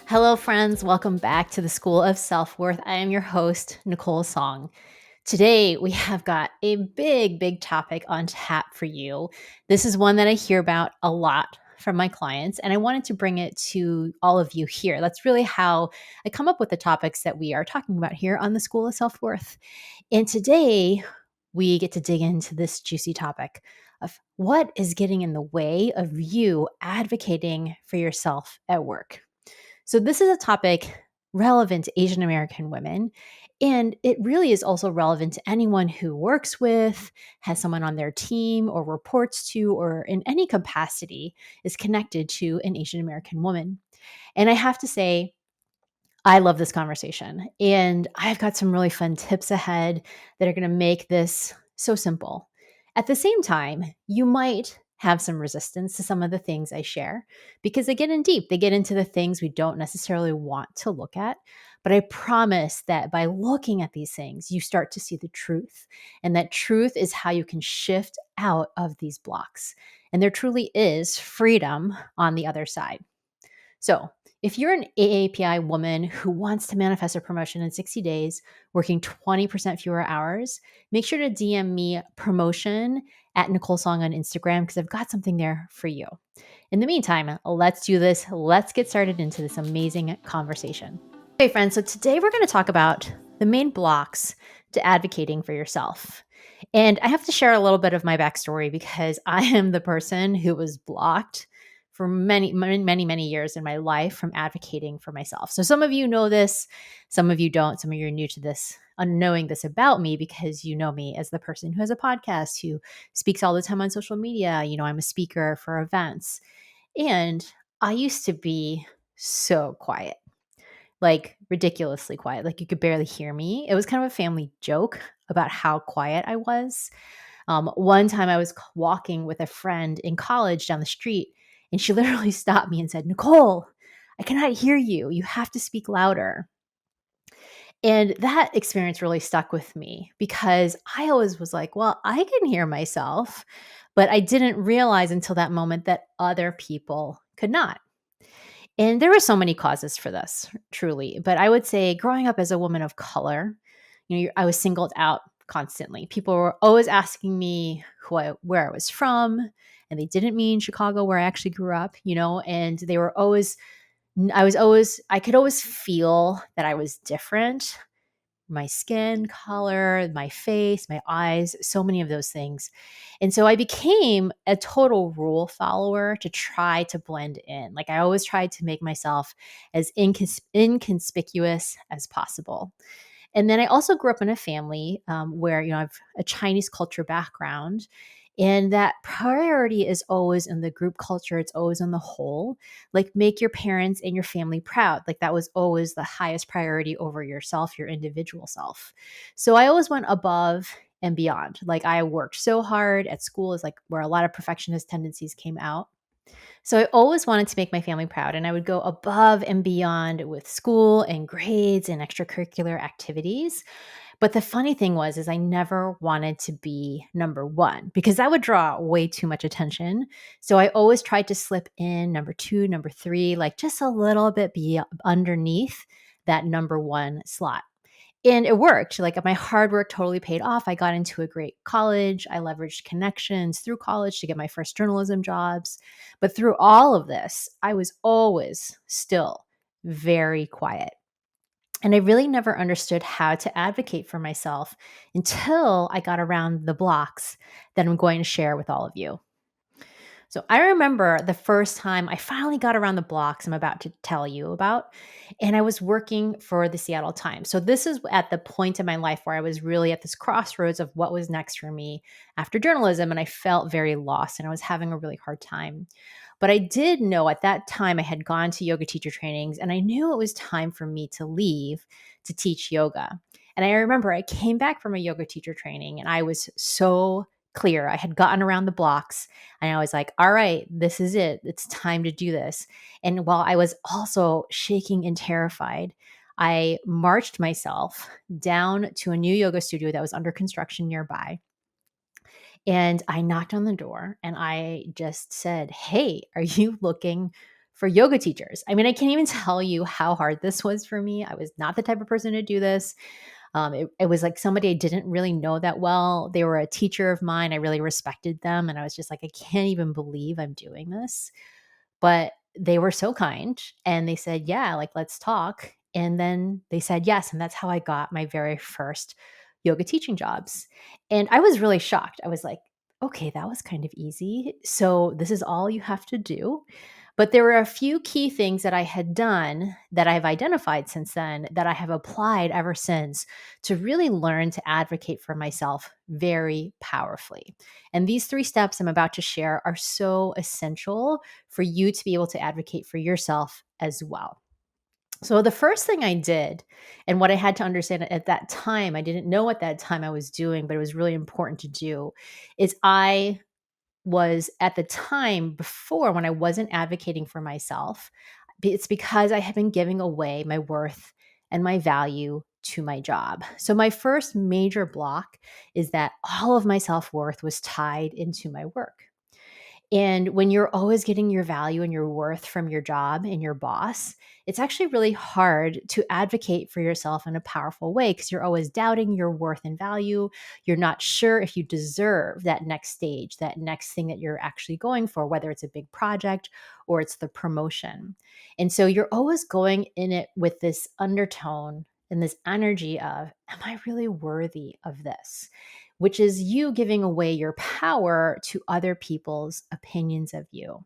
Hello, friends. Welcome back to the School of Self-Worth. I am your host, Nicole Song. Today, we have got a big topic on tap for you. This is one that I hear about a lot from my clients, and I wanted to bring it to all of you here. That's really how I come up with the topics that we are talking about here on the School of Self-Worth. And today, we get to dig into this juicy topic of what is getting in the way of you advocating for yourself at work. So, this is a topic relevant to Asian American women. And it really is also relevant to anyone who works with, has someone on their team, or reports to, or in any capacity is connected to an Asian American woman. And I have to say, I love this conversation. And I've got some really fun tips ahead that are going to make this so simple. At the same time, you might have some resistance to some of the things I share because they get in deep. They get into the things we don't necessarily want to look at. But I promise that by looking at these things, you start to see the truth. And that truth is how you can shift out of these blocks. And there truly is freedom on the other side. So, if you're an AAPI woman who wants to manifest a promotion in 60 days, working 20% fewer hours, make sure to DM me promotion at Nicole Song on Instagram because I've got something there for you. In the meantime, let's do this. Let's get started into this amazing conversation. Okay, friends. So today we're going to talk about the main blocks to advocating for yourself. And I have to share a little bit of my backstory because I am the person who was blocked for many years in my life from advocating for myself. So some of you know this, some of you don't. Some of you are new to this, unknowing this about me because you know me as the person who has a podcast, who speaks all the time on social media. You know, I'm a speaker for events. And I used to be so quiet, like ridiculously quiet. Like you could barely hear me. It was kind of a family joke about how quiet I was. One time I was walking with a friend in college down the street, and she literally stopped me and said, "Nicole, I cannot hear you. You have to speak louder." And that experience really stuck with me because I always was like, well, I can hear myself, but I didn't realize until that moment that other people could not. And there were so many causes for this, truly. But I would say growing up as a woman of color, I was singled out constantly. People were always asking me where I was from, and they didn't mean Chicago, where I actually grew up, and they were always, I could always feel that I was different. My skin color, my face, my eyes, so many of those things. And so I became a total rule follower to try to blend in. Like I always tried to make myself as inconspicuous as possible. And then I also grew up in a family where, I have a Chinese culture background. And that priority is always in the group culture. It's always in the whole. Like make your parents and your family proud. Like that was always the highest priority over yourself, your individual self. So I always went above and beyond. Like I worked so hard at school is like where a lot of perfectionist tendencies came out. So I always wanted to make my family proud, and I would go above and beyond with school and grades and extracurricular activities. But the funny thing is I never wanted to be number one because that would draw way too much attention. So I always tried to slip in number two, number three, like just a little bit be underneath that number one slot. And it worked. Like my hard work totally paid off. I got into a great college. I leveraged connections through college to get my first journalism jobs. But through all of this, I was always still very quiet. And I really never understood how to advocate for myself until I got around the blocks that I'm going to share with all of you. So I remember the first time I finally got around the blocks I'm about to tell you about, and I was working for the Seattle Times. So this is at the point in my life where I was really at this crossroads of what was next for me after journalism, and I felt very lost and I was having a really hard time. But I did know at that time I had gone to yoga teacher trainings, and I knew it was time for me to leave to teach yoga. And I remember I came back from a yoga teacher training and I was so clear. I had gotten around the blocks and I was like, all right, this is it. It's time to do this. And while I was also shaking and terrified, I marched myself down to a new yoga studio that was under construction nearby. And I knocked on the door and I just said, "Hey, are you looking for yoga teachers. I mean, I can't even tell you how hard this was for me. I was not the type of person to do this. It was like somebody I didn't really know that well. They were a teacher of mine. I really respected them. And I was just like, I can't even believe I'm doing this. But they were so kind and they said, yeah, like, let's talk. And then they said yes. And that's how I got my very first yoga teaching jobs. And I was really shocked. I was like, okay, that was kind of easy. So this is all you have to do. But there were a few key things that I had done that I've identified since then that I have applied ever since to really learn to advocate for myself very powerfully. And these three steps I'm about to share are so essential for you to be able to advocate for yourself as well. So, the first thing I did, and what I had to understand at that time, I didn't know at that time I was doing, but it was really important to do, is I was at the time before when I wasn't advocating for myself, it's because I had been giving away my worth and my value to my job. So, my first major block is that all of my self worth was tied into my work. And when you're always getting your value and your worth from your job and your boss, it's actually really hard to advocate for yourself in a powerful way because you're always doubting your worth and value. You're not sure if you deserve that next stage, that next thing that you're actually going for, whether it's a big project or it's the promotion. And so you're always going in it with this undertone and this energy of, am I really worthy of this? Which is you giving away your power to other people's opinions of you.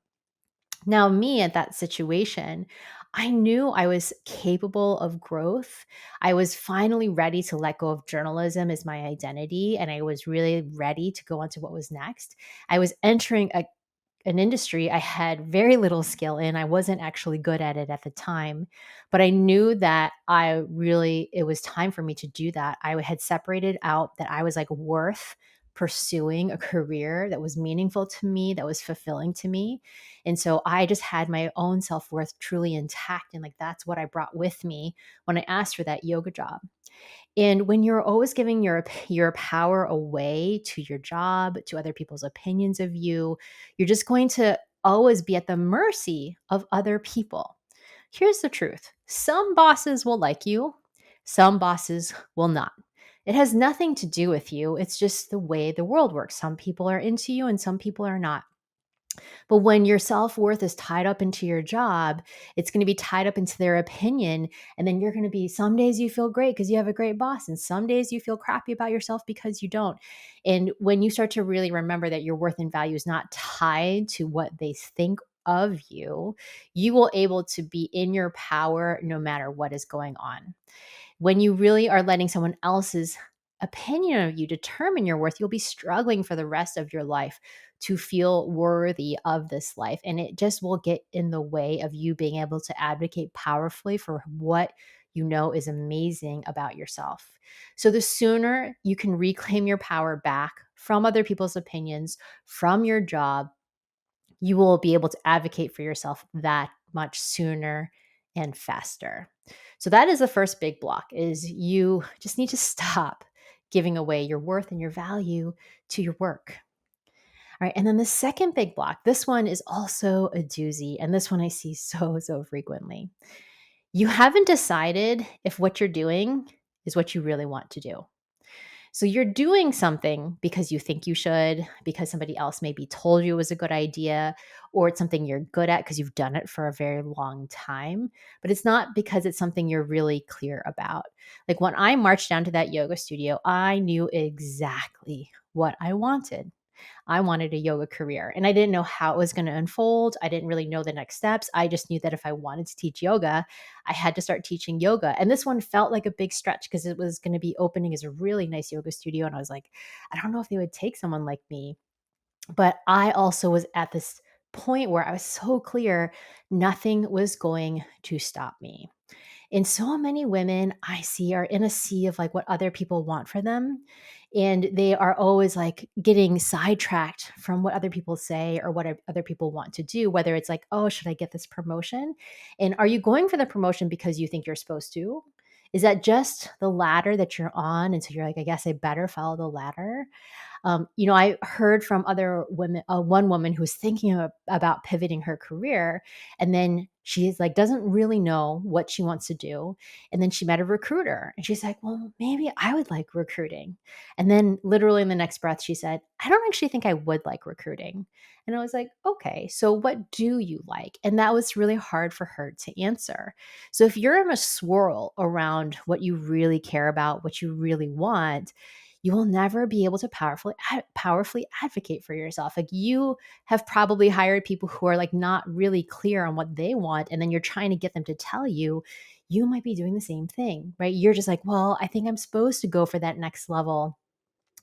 Now, me at that situation, I knew I was capable of growth. I was finally ready to let go of journalism as my identity, and I was really ready to go on to what was next. I was entering an industry I had very little skill in. I wasn't actually good at it at the time, but I knew that it was time for me to do that. I had separated out that I was like worth pursuing a career that was meaningful to me, that was fulfilling to me. And so I just had my own self worth truly intact. And like that's what I brought with me when I asked for that yoga job. And when you're always giving your power away to your job, to other people's opinions of you, you're just going to always be at the mercy of other people. Here's the truth. Some bosses will like you, some bosses will not. It has nothing to do with you. It's just the way the world works. Some people are into you and some people are not. But when your self worth is tied up into your job, it's going to be tied up into their opinion. And then you're going to be, some days you feel great because you have a great boss, and some days you feel crappy about yourself because you don't. And when you start to really remember that your worth and value is not tied to what they think of you, you will able to be in your power no matter what is going on. When you really are letting someone else's opinion of you determine your worth, you'll be struggling for the rest of your life to feel worthy of this life. And it just will get in the way of you being able to advocate powerfully for what you know is amazing about yourself. So the sooner you can reclaim your power back from other people's opinions, from your job, you will be able to advocate for yourself that much sooner and faster. So that is the first big block, is you just need to stop giving away your worth and your value to your work. All right. And then the second big block, this one is also a doozy. And this one I see so frequently. You haven't decided if what you're doing is what you really want to do. So you're doing something because you think you should, because somebody else maybe told you it was a good idea, or it's something you're good at because you've done it for a very long time, but it's not because it's something you're really clear about. Like when I marched down to that yoga studio, I knew exactly what I wanted. I wanted a yoga career and I didn't know how it was going to unfold. I didn't really know the next steps. I just knew that if I wanted to teach yoga, I had to start teaching yoga. And this one felt like a big stretch because it was going to be opening as a really nice yoga studio. And I was like, I don't know if they would take someone like me. But I also was at this point where I was so clear nothing was going to stop me. And so many women I see are in a sea of like what other people want for them. And they are always like getting sidetracked from what other people say or what other people want to do, whether it's like, oh, should I get this promotion? And are you going for the promotion because you think you're supposed to? Is that just the ladder that you're on? And so you're like, I guess I better follow the ladder. I heard from other women, one woman who was thinking about pivoting her career, and then she's like, doesn't really know what she wants to do. And then she met a recruiter and she's like, well, maybe I would like recruiting. And then literally in the next breath, she said, I don't actually think I would like recruiting. And I was like, okay, so what do you like? And that was really hard for her to answer. So if you're in a swirl around what you really care about, what you really want, you will never be able to powerfully advocate for yourself. Like, you have probably hired people who are like not really clear on what they want, and then you're trying to get them to tell you. You might be doing the same thing, right? You're just like, well, I think I'm supposed to go for that next level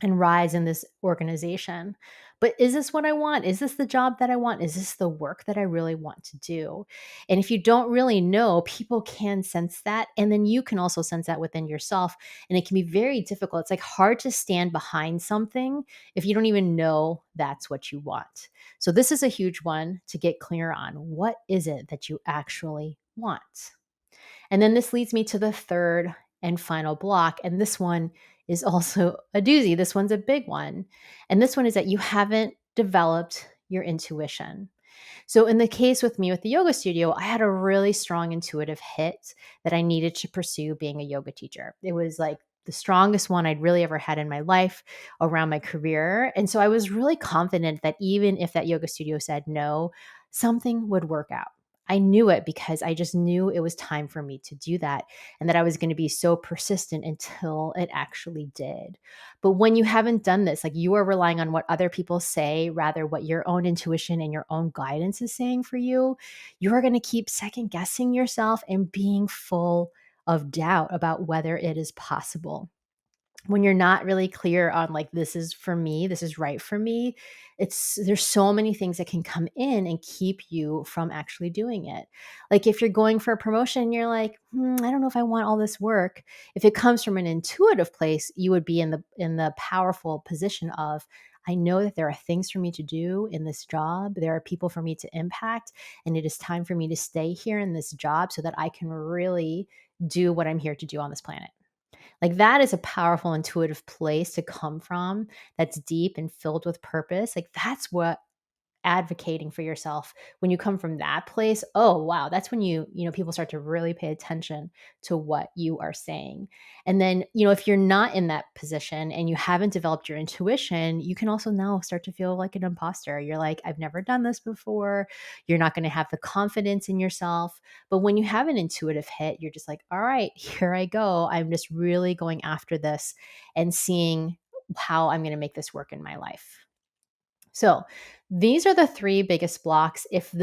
and rise in this organization. But is this what I want? Is this the job that I want? Is this the work that I really want to do? And if you don't really know, people can sense that. And then you can also sense that within yourself. And it can be very difficult. It's like hard to stand behind something if you don't even know that's what you want. So, this is a huge one to get clear on. What is it that you actually want? And then this leads me to the third and final block. And this one is also a doozy. This one's a big one. And this one is that you haven't developed your intuition. So, in the case with me with the yoga studio, I had a really strong intuitive hit that I needed to pursue being a yoga teacher. It was like the strongest one I'd really ever had in my life around my career. And so I was really confident that even if that yoga studio said no, something would work out. I knew it because I just knew it was time for me to do that, and that I was going to be so persistent until it actually did. But when you haven't done this, like, you are relying on what other people say, rather what your own intuition and your own guidance is saying for you, you are going to keep second guessing yourself and being full of doubt about whether it is possible. When you're not really clear on, like, this is for me, this is right for me, there's so many things that can come in and keep you from actually doing it. Like, if you're going for a promotion, you're like, I don't know if I want all this work. If it comes from an intuitive place, you would be in the powerful position of, I know that there are things for me to do in this job. There are people for me to impact, and it is time for me to stay here in this job so that I can really do what I'm here to do on this planet. Like, that is a powerful, intuitive place to come from, that's deep and filled with purpose. Like, that's what advocating for yourself, when you come from that place, oh wow, that's when people start to really pay attention to what you are saying. And then, if you're not in that position and you haven't developed your intuition, you can also now start to feel like an imposter. You're like, I've never done this before. You're not going to have the confidence in yourself. But when you have an intuitive hit, you're just like, all right, here I go. I'm just really going after this and seeing how I'm going to make this work in my life. So, these are the three biggest blocks. If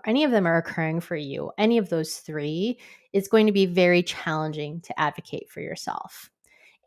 any of them are occurring for you, any of those three, it's going to be very challenging to advocate for yourself.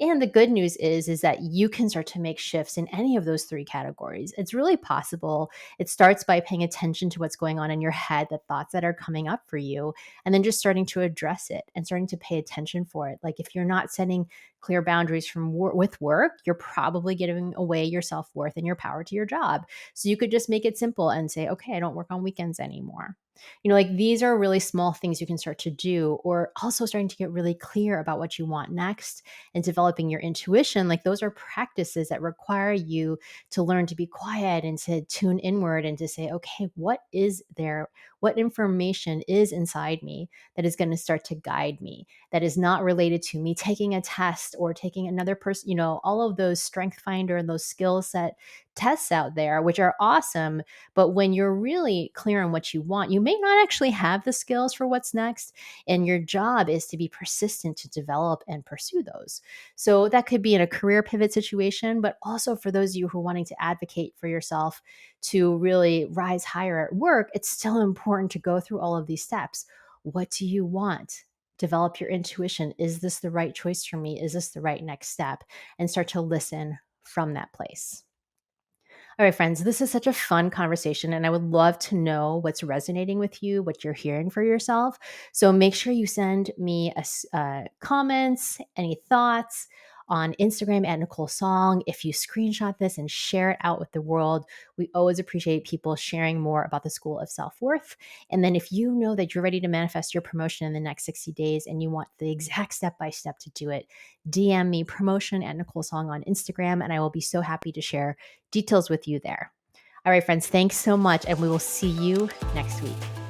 And the good news is that you can start to make shifts in any of those three categories. It's really possible. It starts by paying attention to what's going on in your head, the thoughts that are coming up for you, and then just starting to address it and starting to pay attention for it. Like, if you're not setting clear boundaries with work, you're probably giving away your self-worth and your power to your job. So you could just make it simple and say, okay, I don't work on weekends anymore. Like, these are really small things you can start to do, or also starting to get really clear about what you want next and developing your intuition. Like, those are practices that require you to learn to be quiet and to tune inward and to say, okay, what is there? What information is inside me that is going to start to guide me, that is not related to me taking a test or taking another person, all of those strength finder and those skill set tests out there, which are awesome. But when you're really clear on what you want, you may not actually have the skills for what's next. And your job is to be persistent to develop and pursue those. So that could be in a career pivot situation, but also for those of you who are wanting to advocate for yourself to really rise higher at work, it's still important to go through all of these steps. What do you want? Develop your intuition. Is this the right choice for me? Is this the right next step? And start to listen from that place. All right, friends, this is such a fun conversation, and I would love to know what's resonating with you, what you're hearing for yourself. So make sure you send me comments, any thoughts on Instagram at Nicole Song. If you screenshot this and share it out with the world, we always appreciate people sharing more about the School of Self-Worth. And then if you know that you're ready to manifest your promotion in the next 60 days and you want the exact step-by-step to do it, DM me promotion at Nicole Song on Instagram, and I will be so happy to share details with you there. All right, friends, thanks so much, and we will see you next week.